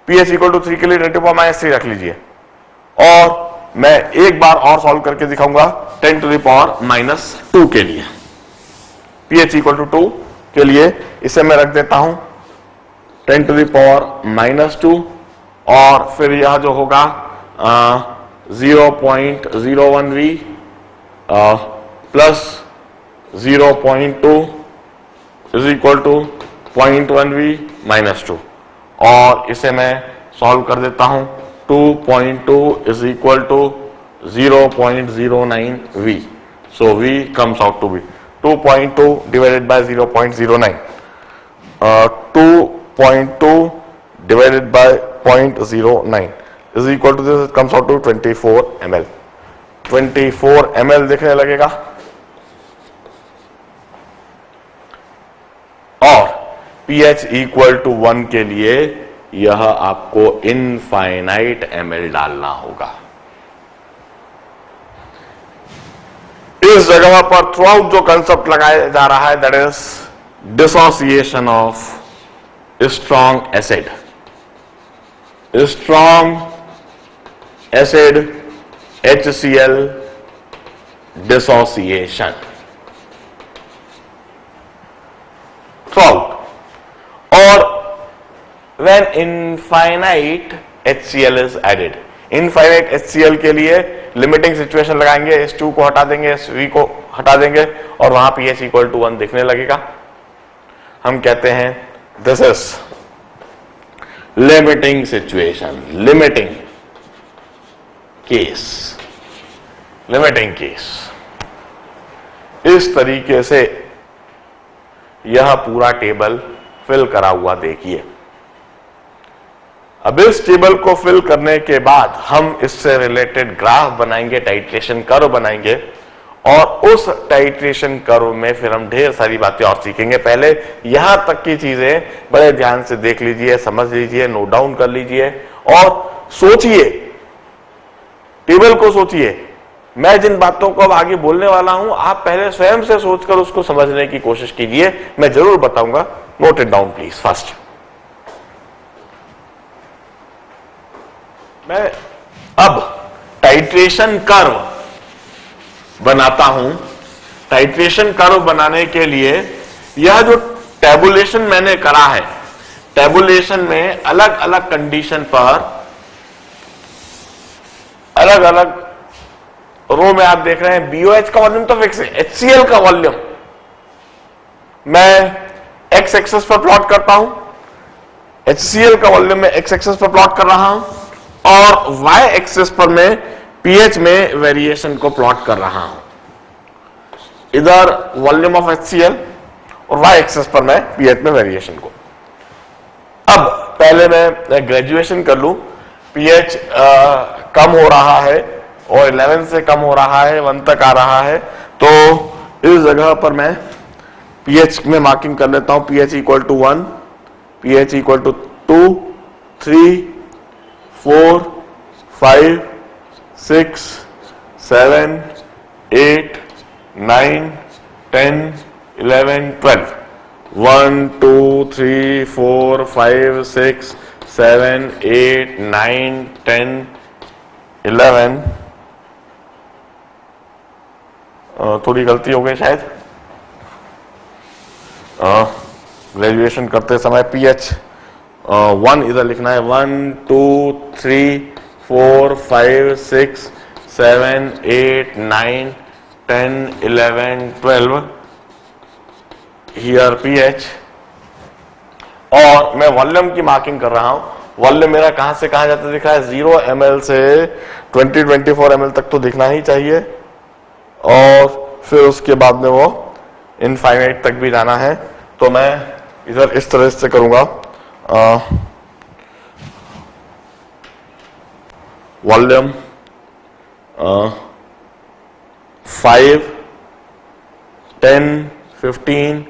pH इक्वल टू 3 के लिए 10 to the power -3 रख लीजिए, और मैं एक बार और सॉल्व करके दिखाऊंगा 10 to the power -2 के लिए। pH इक्वल टू 2 के लिए इसे मैं रख देता हूं 10 to the power -2, और फिर यह जो होगा 0.01v plus 0.2 is equal to 0.1v -2, और इसे मैं सॉल्व कर देता हूं 2.2 is equal to 0.09v। So v comes out to be 2.2 divided by 0.09, 2.2 divided by 0.09 is equal to this, it comes out to 24 ml। 24 ml दिखने लगेगा, और pH इक्वल टू 1 के लिए यह आपको इनफाइनाइट ml डालना होगा। इस जगह पर थ्रू आउट जो कंसेप्ट लगाया जा रहा है that is dissociation of strong acid. Strong acid HCl dissociation throughout, और when infinite HCl is added, infinite HCl के लिए लिमिटिंग सिचुएशन लगाएंगे, H2 को हटा देंगे, SV को हटा देंगे, और वहां pH इक्वल टू 1 दिखने लगेगा। हम कहते हैं this is limiting situation, limiting case, limiting case. इस तरीके से यह पूरा टेबल फिल करा हुआ देखिए। अब इस टेबल को फिल करने के बाद हम इससे रिलेटेड ग्राफ बनाएंगे, टाइट्रेशन कर्व बनाएंगे, और उस टाइट्रेशन कर्व में फिर हम ढेर सारी बातें और सीखेंगे। पहले यहां तक की चीजें बड़े ध्यान से देख लीजिए, समझ लीजिए, नोट डाउन कर लीजिए, और सोचिए, टेबल को सोचिए। मैं जिन बातों को अब आगे बोलने वाला हूं आप पहले स्वयं से सोचकर उसको समझने की कोशिश कीजिए। मैं जरूर बताऊंगा, note it down please first. मैं अब टाइट्रेशन कर्व बनाता हूं। टाइट्रेशन कर्व बनाने के लिए यह जो टैबुलेशन मैंने करा है, टैबुलेशन में अलग अलग कंडीशन पर अलग अलग रो में आप देख रहे हैं BOH का वॉल्यूम तो फिक्स है, HCl का वॉल्यूम मैं एक्स एक्सेस पर प्लॉट करता हूं, HCl का वॉल्यूम मैं एक्स एक्सेस पर प्लॉट कर रहा हूं, और वाई एक्सेस पर मैं pH में वेरिएशन को प्लॉट कर रहा हूं। इधर वॉल्यूम ऑफ HCl और वाई एक्सेस पर मैं pH में वेरिएशन को। अब पहले मैं ग्रेजुएशन कर लूं। pH कम हो रहा है और 11 से कम हो रहा है, 1 तक आ रहा है, तो इस जगह पर मैं pH में मार्किंग कर लेता हूं, pH equal to 1, pH equal to 2, 3, 4, 5, 6, 7, 8, 9, 10, 11, 12. 1, 2, 3, 4, 5, 6, 7, 8, 9, 10, 11. थोड़ी गलती हो गई शायद, ग्रेजुएशन करते समय pH 1 इधर लिखना है। 1, 2, 3, 4, 5, 6, 7, 8, 9, 10, 11, 12 हियर pH। और मैं वॉल्यूम की मार्किंग कर रहा हूं। वॉल्यूम मेरा कहां से कहां जाता दिख रहा है, 0 ml से 20-24 ml तक तो दिखना ही चाहिए, और फिर उसके बाद में वो इनफाइनाइट तक भी जाना है। तो मैं इधर इस तरह से करूंगा, वॉल्यूम 5, 10, 15,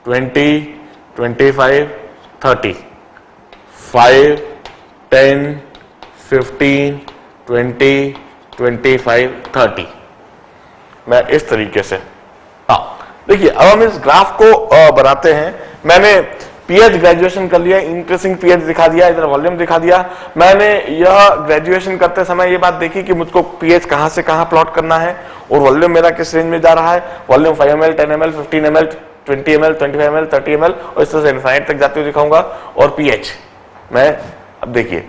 20, 25, 30, 5, 10, 15, 20, 25, 30। मैं इस तरीके से, हाँ देखिए, अब हम इस ग्राफ को बनाते हैं। मैंने pH ग्रेजुएशन कर लिया, इंक्रीजिंग pH दिखा दिया, इधर वॉल्यूम दिखा दिया। मैंने यह ग्रेजुएशन करते समय ये बात देखी कि मुझको pH कहां से कहां प्लॉट करना है, और वॉल्यूम मेरा किस रेंज में जा रहा है। Volume 5 ml, 10 ml, 15 ml, 20 ml, 25 ml, 30 ml और इस तरह से इनफाइनाइट तक जाते हुए दिखाऊंगा। और pH मैं, अब देखिए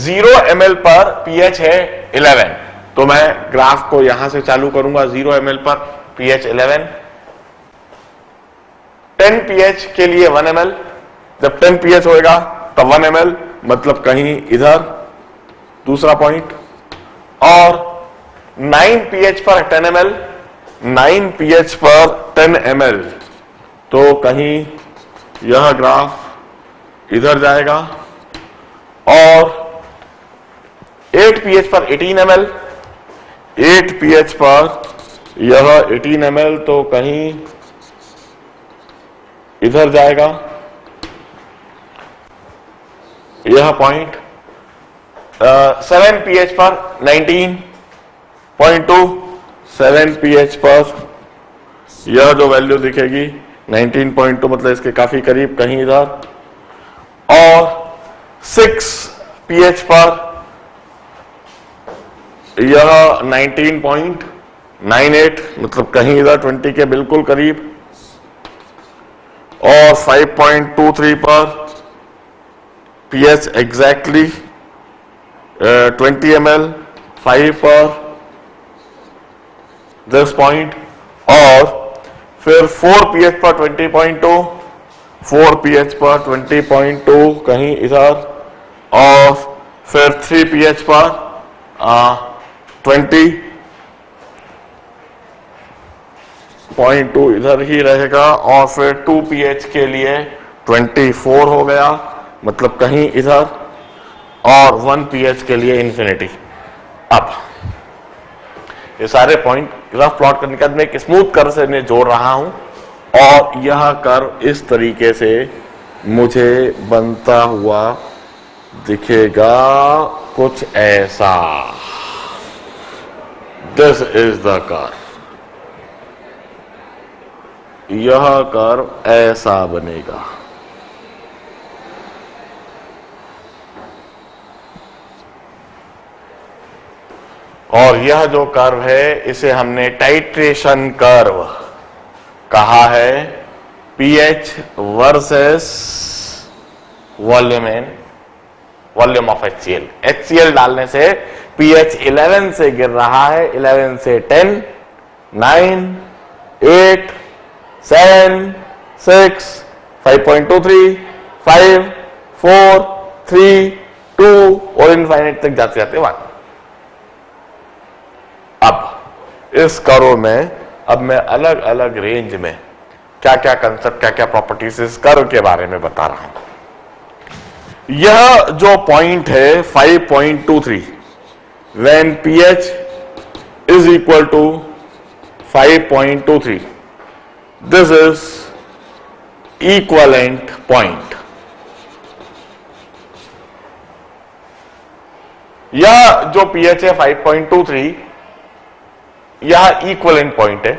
0 ml पर pH है 11, तो मैं ग्राफ को यहां से चालू करूंगा। 0 ml पर pH 11, 10 pH के लिए 1 ml, जब 10 pH होएगा तब 1 ml, मतलब कहीं इधर दूसरा पॉइंट। और 9 pH पर 10 ml, 9 pH पर 10 ml, तो कहीं यह ग्राफ इधर जाएगा। और 8 pH पर 18 ml, 8 pH पर यह 18 ml, तो कहीं इधर जाएगा यह पॉइंट। 7 pH पर 19.2, 7 pH पर यह जो वैल्यू दिखेगी 19.2, मतलब इसके काफी करीब कहीं इधर। और 6 pH पर यह 19.98, मतलब कहीं इधर 20 के बिल्कुल करीब। और 5.23 पर pH एग्जैक्टली 20 ml, 5 पर दिस पॉइंट। और फिर 4 pH पर 20.2, 4 pH पर 20.2 कहीं इधर। और फिर 3 pH पर 20.2 इधर ही रहेगा। और फिर 2 pH के लिए 24 हो गया, मतलब कहीं इधर। और 1 pH के लिए इंफिनिटी। अब ये सारे पॉइंट ग्राफ प्लॉट करने के बाद मैं एक स्मूथ कर्व से इन्हें जोड़ रहा हूं, और यह कर्व इस तरीके से मुझे बनता हुआ दिखेगा कुछ ऐसा। This is the curve. यह कर्व ऐसा बनेगा। और यह जो कर्व है इसे हमने टाइट्रेशन कर्व कहा है। pH versus volume of HCl। HCl डालने से pH 11 से गिर रहा है, 11 से 10, 9, 8, 7, 6, 5.23, 5, 4, 3, 2 और इनफाइनाइट तक जाते जाते 1। अब इस कर्व में अब मैं अलग अलग रेंज में क्या क्या कंसेप्ट, क्या क्या प्रॉपर्टीज इस कर्व के बारे में बता रहा हूं। यह जो पॉइंट है 5.23, when pH is equal to 5.23, this is equivalent point. यह जो पीएच है 5.23, यह इक्विवेलेंट पॉइंट है,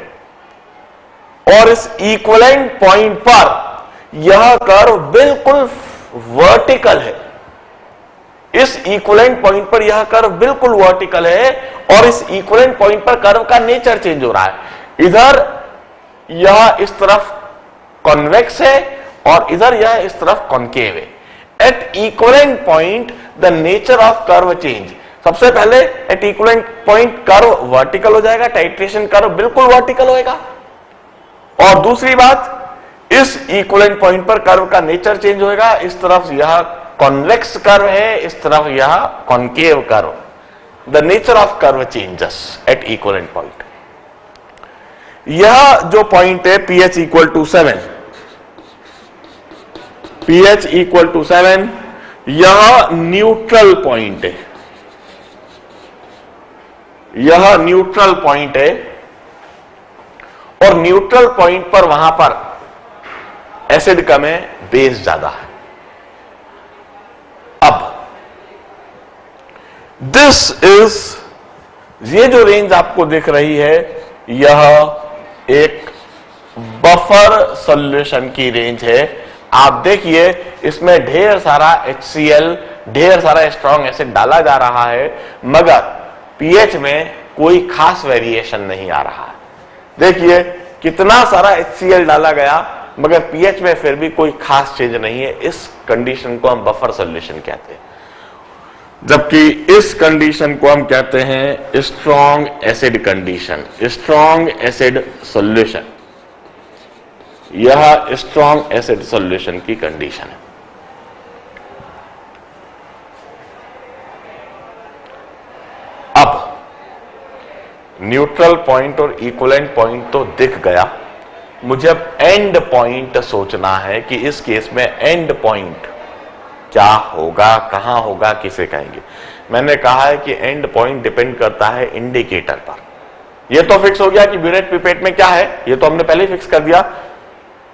और इस इक्विवेलेंट पॉइंट पर यह कर्व बिल्कुल वर्टिकल है। इस इक्विवेलेंट पॉइंट पर यह कर्व बिल्कुल वर्टिकल है, और इस इक्विवेलेंट पॉइंट पर कर्व का नेचर चेंज हो रहा है। इधर यह इस तरफ कॉन्वेक्स है और इधर यह इस तरफ कॉन्केव है। At equivalent point the nature of curve change. सबसे पहले at equivalent point curve vertical हो जाएगा, टाइट्रेशन कर्व बिल्कुल वर्टिकल होएगा। और दूसरी बात, इस इक्विवेलेंट पॉइंट पर कर्व का नेचर चेंज होएगा। इस तरफ यह कॉन्वेक्स कर्व है, इस तरफ यह concave curve. The nature of curve changes at equivalent point. यह जो पॉइंट है pH equal to 7, pH equal to 7, यह न्यूट्रल पॉइंट है। यह न्यूट्रल पॉइंट है, और न्यूट्रल पॉइंट पर वहां पर एसिड कम है, बेस ज्यादा है। अब दिस इज, ये जो रेंज आपको दिख रही है, यह एक बफर सॉल्यूशन की रेंज है। आप देखिए इसमें ढेर सारा HCl, ढेर सारा स्ट्रॉन्ग एसिड डाला जा रहा है, मगर पीएच में कोई खास वेरिएशन नहीं आ रहा है। देखिए कितना सारा HCl डाला गया, मगर पीएच में फिर भी कोई खास चेंज नहीं है। इस कंडीशन को हम बफर सॉल्यूशन कहते हैं, जबकि इस कंडीशन को हम कहते हैं strong acid condition, strong acid solution. यह स्ट्रॉन्ग एसिड सॉल्यूशन की कंडीशन है। अब न्यूट्रल पॉइंट और इक्विवेलेंट पॉइंट तो दिख गया, मुझे अब एंड पॉइंट सोचना है कि इस केस में एंड पॉइंट क्या होगा, कहां होगा, किसे कहेंगे। मैंने कहा है कि एंड पॉइंट डिपेंड करता है इंडिकेटर पर। यह तो फिक्स हो गया कि ब्यूरेट पिपेट में क्या है, यह तो हमने पहले फिक्स कर दिया।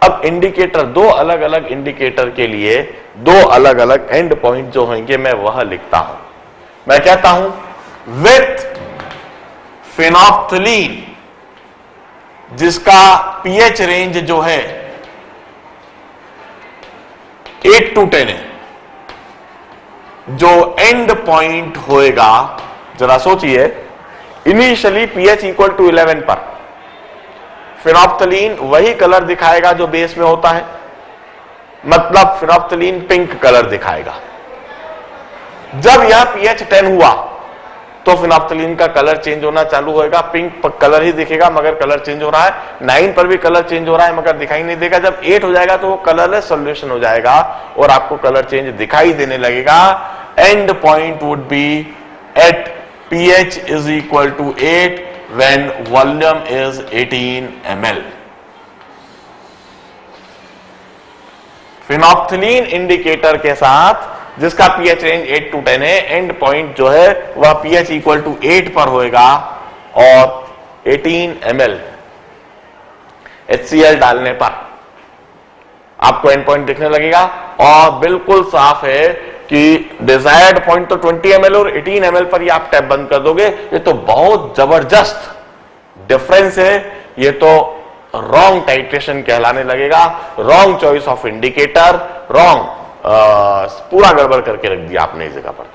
अब इंडिकेटर, दो अलग अलग इंडिकेटर के लिए दो अलग अलग एंड पॉइंट जो होंगे, मैं वह लिखता हूं। मैं कहता हूं विथ फेनोल्फथलीन, जिसका पीएच रेंज जो है 8 to 10 है, जो एंड पॉइंट होएगा, जरा सोचिए, इनिशियली पीएच इक्वल टू 11 पर फेनोल्फथलीन वही कलर दिखाएगा जो बेस में होता है, मतलब फेनोल्फथलीन पिंक कलर दिखाएगा। जब यह पीएच 10 हुआ तो फेनोल्फथलीन का कलर चेंज होना चालू होएगा, पिंक कलर ही दिखेगा मगर कलर चेंज हो रहा है। 9 पर भी कलर चेंज हो रहा है मगर दिखाई नहीं देगा। जब 8 हो जाएगा तो वो कलरलेस सॉल्यूशन हो जाएगा और आपको कलर चेंज दिखाई देने लगेगा। End point would be at pH is equal to 8 when volume is 18 ml. फेनोल्फथलीन indicator के साथ जिसका pH रेंज 8 to 10 है, एंड पॉइंट जो है वह pH इक्वल टू 8 पर होएगा और 18 ml HCl डालने पर आपको एंड पॉइंट दिखने लगेगा। और बिल्कुल साफ है कि डिजायर्ड पॉइंट तो 20 ml और 18 ml पर ही आप टैप बंद कर दोगे। ये तो बहुत जबरदस्त डिफरेंस है, ये तो रॉन्ग टाइट्रेशन कहलाने लगेगा, wrong choice of indicator, wrong, पूरा गड़बड़ करके रख दिया आपने इस जगह पर।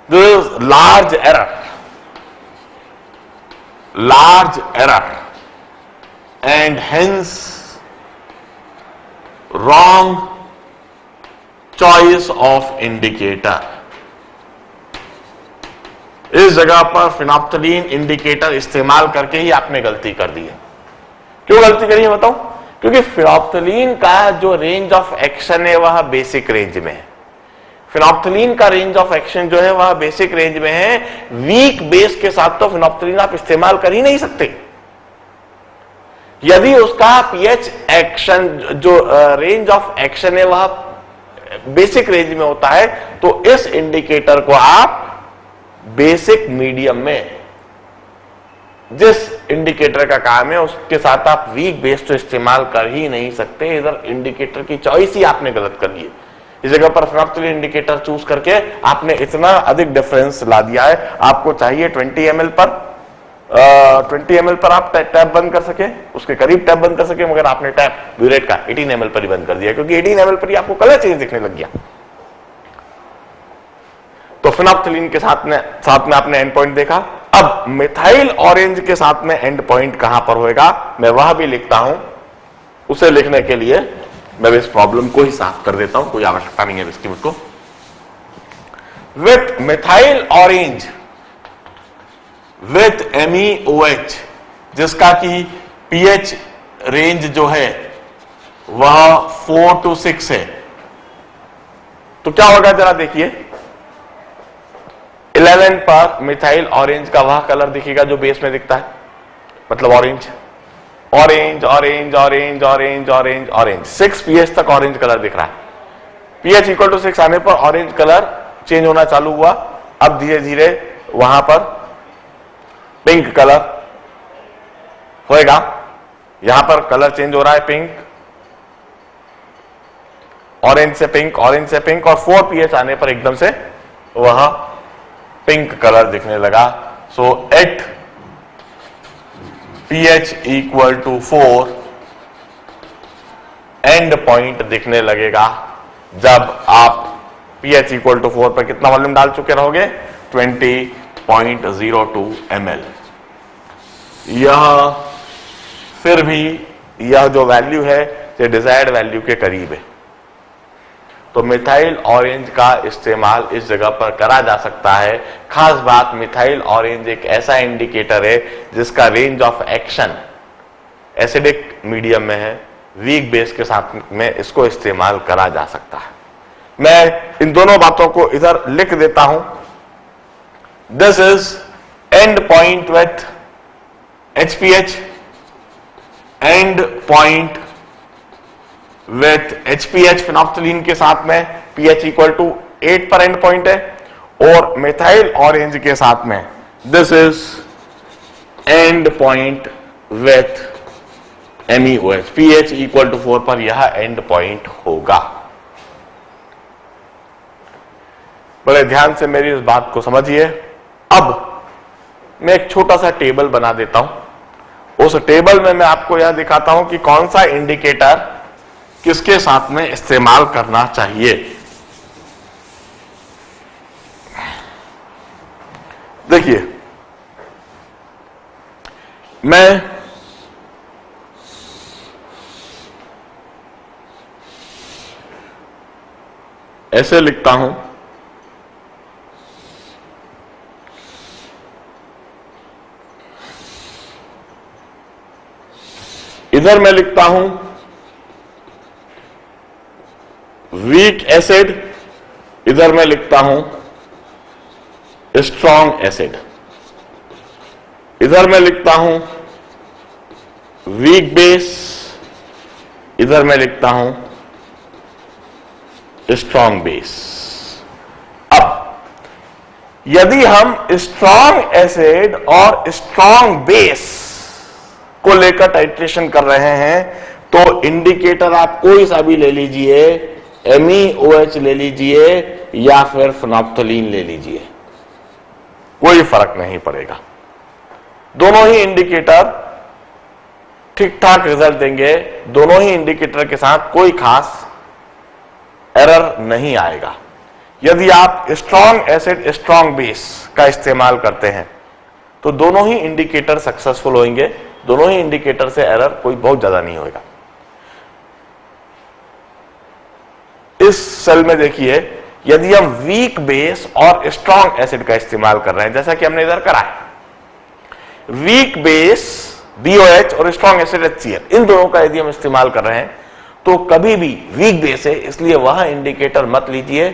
This is large error and hence wrong choice of indicator. इस जगह पर फेनोल्फथलीन इंडिकेटर इस्तेमाल करके ही आपने गलती कर दी है। क्यों गलती करी है बताऊं? क्योंकि फेनोल्फथलीन का जो रेंज ऑफ एक्शन है वह बेसिक रेंज में है। फेनोल्फथलीन का रेंज ऑफ एक्शन जो है वह बेसिक रेंज में है। वीक बेस के साथ तो फेनोल्फथलीन आप इस्तेमाल कर ही नहीं सकते। यदि उसका पीएच एक्शन जो रेंज ऑफ एक्शन है वह बेसिक रेंज में होता है तो इस इंडिकेटर को आप बेसिक मीडियम में जिस इंडिकेटर का काम है उसके साथ आप वीक बेस तो इस्तेमाल कर ही नहीं सकते। इधर इंडिकेटर की चॉइस ही आपने गलत कर ली है। इस जगह पर फिनोप्थलीन इंडिकेटर चूज करके आपने इतना अधिक डिफरेंस ला दिया है। आपको चाहिए 20 ml पर 20 ml पर आप टैप बंद कर सके, उसके करीब टैप बंद कर सके, मगर आपने टैप ब्यूरेट का 18 ml पर ही बंद कर दिया, क्योंकि 18 ml पर ही आपको कलर चेंज दिखने लग गया। तो फिनोप्थलीन के साथ में आपने एंड पॉइंट देखा। अब मिथाइल ऑरेंज के साथ में एंड पॉइंट कहां पर होएगा, मैं वह भी लिखता हूं। उसे लिखने के लिए मैं इस प्रॉब्लम को ही साफ कर देता हूं, कोई आवश्यकता नहीं है इसकी मुझको। With methyl orange with MEOH, जिसका की pH रेंज जो है वह 4 to 6 है, तो क्या होगा जरा देखिए। 11 पर मिथाइल ऑरेंज का वह कलर दिखेगा जो बेस में दिखता है, मतलब orange orange orange orange orange orange orange 6 pH तक ऑरेंज कलर दिख रहा है। pH इक्वल टू 6 आने पर ऑरेंज कलर चेंज होना चालू हुआ। अब धीरे धीरे वहां पर पिंक कलर होएगा। यहां पर कलर चेंज हो रहा है, पिंक, ऑरेंज से पिंक, ऑरेंज से पिंक, और 4 pH आने पर एकदम से वह पिंक कलर दिखने लगा। So at pH equal to 4 end point दिखने लगेगा जब आप pH इक्वल टू 4 पर कितना वॉल्यूम डाल चुके रहोगे, 20.02 ml। यह फिर भी यह जो वैल्यू है ये डिजायर्ड वैल्यू के करीब है। तो मिथाइल ऑरेंज का इस्तेमाल इस जगह पर करा जा सकता है। खास बात, मिथाइल ऑरेंज एक ऐसा इंडिकेटर है जिसका range of action acidic medium में है, वीक बेस के साथ में इसको इस्तेमाल करा जा सकता है। मैं इन दोनों बातों को इधर लिख देता हूं। This is end point with HPH, and point with HPH phenolphthalein के साथ में pH इक्वल टू 8 पर एंड पॉइंट है, और मिथाइल ऑरेंज के साथ में this is end point with MEOH, pH equal to 4 पर यह एंड पॉइंट होगा। बड़े ध्यान से मेरी इस बात को समझिए। अब मैं एक छोटा सा टेबल बना देता हूं। उस टेबल में मैं आपको यह दिखाता हूं कि कौन सा इंडिकेटर किसके साथ में इस्तेमाल करना चाहिए। देखिए, मैं ऐसे लिखता हूं, इधर मैं लिखता हूं वीक एसिड, इधर मैं लिखता हूं स्ट्रॉन्ग एसिड, इधर मैं लिखता हूं वीक बेस, इधर मैं लिखता हूं स्ट्रॉन्ग बेस। अब यदि हम स्ट्रॉन्ग एसिड और स्ट्रॉन्ग बेस को लेकर टाइट्रेशन कर रहे हैं, तो इंडिकेटर आप कोई सा भी ले लीजिए, MEOH ले लीजिए या फिर फिनोप्थलीन ले लीजिए, कोई फर्क नहीं पड़ेगा। दोनों ही इंडिकेटर ठीक ठाक रिजल्ट देंगे। दोनों ही इंडिकेटर के साथ कोई खास एरर नहीं आएगा। यदि आप स्ट्रॉन्ग एसिड स्ट्रॉन्ग बेस का इस्तेमाल करते हैं तो दोनों ही इंडिकेटर सक्सेसफुल होंगे। दोनों ही इंडिकेटर से एरर कोई बहुत ज्यादा नहीं होगा। इस सेल में देखिए, यदि हम वीक बेस और स्ट्रॉन्ग एसिड का इस्तेमाल कर रहे हैं, जैसा कि हमने इधर करा है, वीक बेस BOH और स्ट्रॉन्ग एसिड HCl, इन दोनों का यदि हम इस्तेमाल कर रहे हैं तो कभी भी वीक बेस है, इसलिए वह इंडिकेटर मत लीजिए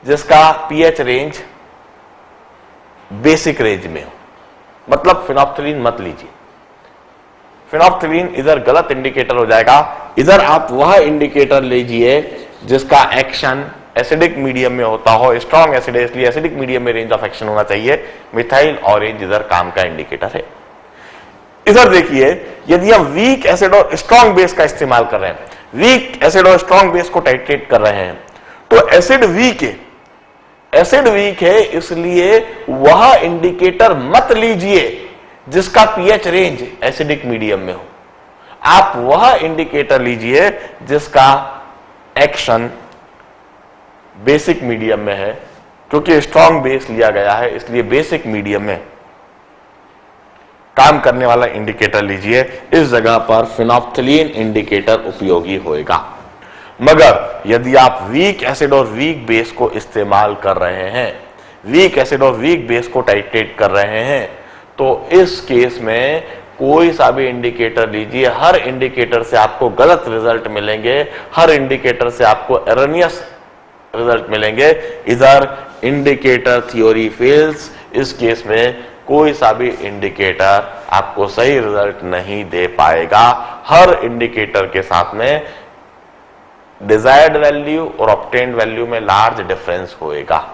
जिसका pH रेंज बेसिक रेंज में हो, मतलब फिनोप्थलीन मत लीजिए। फिनोप्थलीन इधर गलत इंडिकेटर हो जाएगा। इधर आप वह इंडिकेटर लीजिए जिसका एक्शन एसिडिक मीडियम में होता हो। स्ट्रॉन्ग एसिड है इसलिए एसिडिक मीडियम में रेंज ऑफ एक्शन होना चाहिए। मिथाइल ऑरेंज इधर काम का इंडिकेटर है। इधर देखिए, यदि हम वीक एसिड और स्ट्रॉन्ग बेस का इस्तेमाल कर रहे हैं, वीक एसिड और स्ट्रॉन्ग बेस को टाइट्रेट कर रहे हैं, तो एसिड वीक है, एसिड वीक है, इसलिए वह इंडिकेटर मत लीजिए जिसका पीएच रेंज एसिडिक मीडियम में हो। आप वह इंडिकेटर लीजिए जिसका एक्शन बेसिक मीडियम में है, क्योंकि स्ट्रॉन्ग बेस लिया गया है इसलिए बेसिक मीडियम में काम करने वाला इंडिकेटर लीजिए। इस जगह पर फिनोप्थलीन इंडिकेटर उपयोगी होएगा। मगर यदि आप वीक एसिड और वीक बेस को इस्तेमाल कर रहे हैं, वीक एसिड और वीक बेस को टाइट्रेट कर रहे हैं, तो इस केस में कोई सा भी इंडिकेटर लीजिए, हर इंडिकेटर से आपको गलत रिजल्ट मिलेंगे, हर इंडिकेटर से आपको एरनियस रिजल्ट मिलेंगे। इधर इंडिकेटर थ्योरी फेल्स, इस केस में कोई सा भी इंडिकेटर आपको सही रिजल्ट नहीं दे पाएगा। हर इंडिकेटर के साथ में डिजायर्ड वैल्यू और ऑब्टेन्ड वैल्यू में लार्ज डिफरेंस होएगा।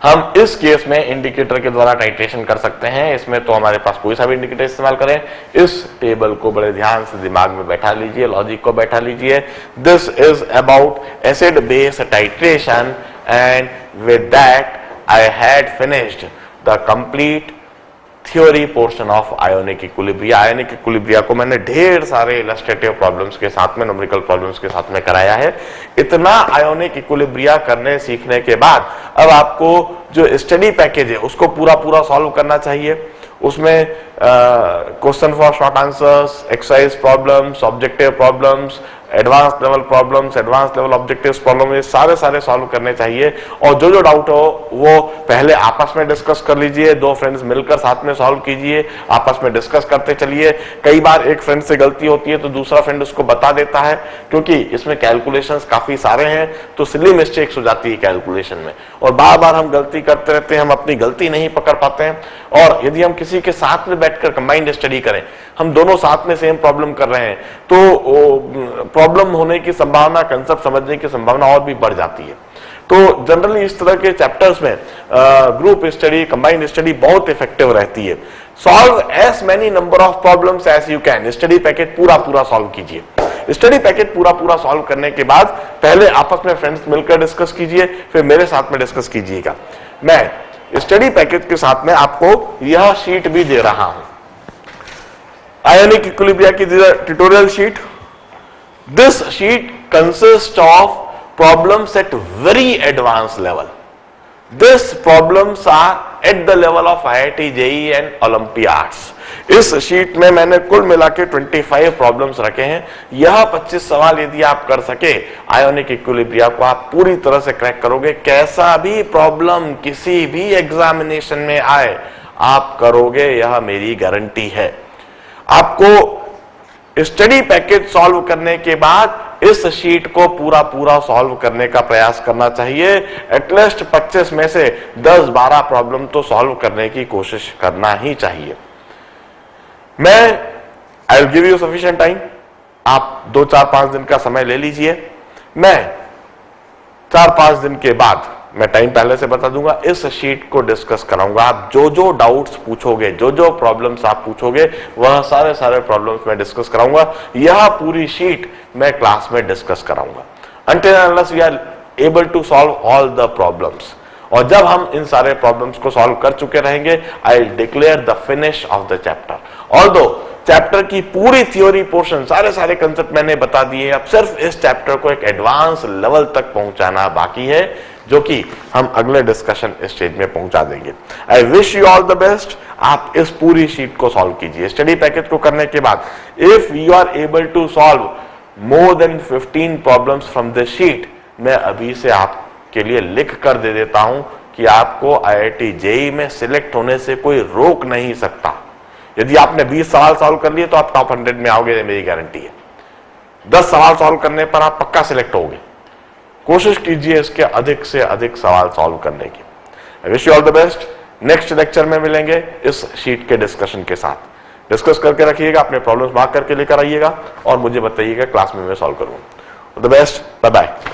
हम इस केस में इंडिकेटर के द्वारा टाइट्रेशन कर सकते हैं। इसमें तो हमारे पास कोई सा भी इंडिकेटर इस्तेमाल करें। इस टेबल को बड़े ध्यान से दिमाग में बैठा लीजिए, लॉजिक को बैठा लीजिए। This is about acid base titration, and with that I had finished the complete theory portion of ionic equilibria. Ionic equilibria को मैंने ढेर सारे इलस्ट्रेटिव प्रॉब्लम्स के साथ में, न्यूमेरिकल प्रॉब्लम्स के साथ में कराया है। इतना आयोनिक इक्विलिब्रिया करने सीखने के बाद अब आपको जो स्टडी पैकेज है उसको पूरा सॉल्व करना चाहिए। उसमें question for short answers, exercise problems, objective problems, advance level problems, advance level objectives problem, ये सारे सॉल्व करने चाहिए। और जो डाउट हो वो पहले आपस में डिस्कस कर लीजिए, दो फ्रेंड्स मिलकर साथ में सॉल्व कीजिए, आपस में डिस्कस करते चलिए। कई बार एक फ्रेंड से गलती होती है तो दूसरा फ्रेंड उसको बता देता है, क्योंकि इसमें कैलकुलेशंस काफी सारे हैं तो सिली मिस्टेक्स हो जाती है कैलकुलेशन में, और बार बार हम गलती करते रहते हैं, हम अपनी गलती नहीं पकड़ पाते हैं। और यदि हम किसी के साथ में बैठकर कंबाइंड स्टडी करें, हम दोनों साथ में सेम प्रॉब्लम कर रहे हैं, तो प्रॉब्लम होने की संभावना, कंसेप्ट समझने की संभावना और भी बढ़ जाती है। तो जनरली इस तरह के चैप्टर्स में ग्रुप स्टडी, कंबाइंड स्टडी बहुत इफेक्टिव रहती है। Solve as many number of problems as you can. Study package पूरा सॉल्व कीजिए। स्टडी पैकेज पूरा सॉल्व करने के बाद पहले आपस में फ्रेंड्स मिलकर डिस्कस कीजिए, फिर मेरे साथ में डिस्कस कीजिएगा। मैं स्टडी पैकेज के साथ में आपको यह शीट भी दे रहा हूं, आयोनिक इक्विलिब्रिया की tutorial sheet. This sheet consist of problems at very advanced level. These problems are at the level of IIT, JEE and Olympiads. इस शीट में मैंने कुल मिला के 25 प्रॉब्लम्स रखे हैं। यह 25 सवाल यदि आप कर सके, आयोनिक इक्विलिब्रिया को आप पूरी तरह से क्रैक करोगे। कैसा भी प्रॉब्लम किसी भी एग्जामिनेशन में आए, आप करोगे, यह मेरी गारंटी है। आपको स्टडी पैकेज सॉल्व करने के बाद इस शीट को पूरा सॉल्व करने का प्रयास करना चाहिए। एटलीस्ट 25 में से 10-12 प्रॉब्लम तो सॉल्व करने की कोशिश करना ही चाहिए। I will give you sufficient time. आप 2-4-5 दिन का समय ले लीजिए। मैं 4-5 दिन के बाद, मैं टाइम पहले से बता दूंगा, इस शीट को डिस्कस कराऊंगा। आप जो डाउट्स पूछोगे, जो प्रॉब्लम्स आप पूछोगे, वह सारे प्रॉब्लम्स मैं डिस्कस कराऊंगा। यह पूरी शीट मैं क्लास में डिस्कस कराऊंगा until unless we are able to solve all the problems। और जब हम इन सारे प्रॉब्लम्स को सॉल्व कर चुके रहेंगे, I will declare the finish off the chapter. Although chapter की पूरी थ्योरी पोर्शन, सारे कंसेप्ट मैंने बता दिए। अब सिर्फ इस चैप्टर को एक एडवांस लेवल तक पहुंचाना बाकी है, जो कि हम अगले डिस्कशन स्टेज में पहुंचा देंगे। I wish you all the best. आप इस पूरी शीट को सॉल्व कीजिए। स्टडी पैकेज को करने के बाद if you are able to solve more than 15 problems from this sheet, मैं अभी से आपके लिए लिख कर दे देता हूं कि आपको IIT JEE में सिलेक्ट होने से कोई रोक नहीं सकता। यदि आपने 20 सवाल सॉल्व कर लिए तो आप टॉप 100 में आओगे, मेरी गारंटी है। 10 सवाल सॉल्व करने पर आप पक्का सिलेक्ट होगे। कोशिश कीजिए इसके अधिक से अधिक सवाल सॉल्व करने की। I wish you all the best. Next lecture में मिलेंगे इस शीट के डिस्कशन के साथ। डिस्कस करके रखिएगा, अपने प्रॉब्लम्स मार्क करके लेकर आइएगा और मुझे बताइएगा, क्लास में मैं सॉल्व करूंगा। All the best, bye bye.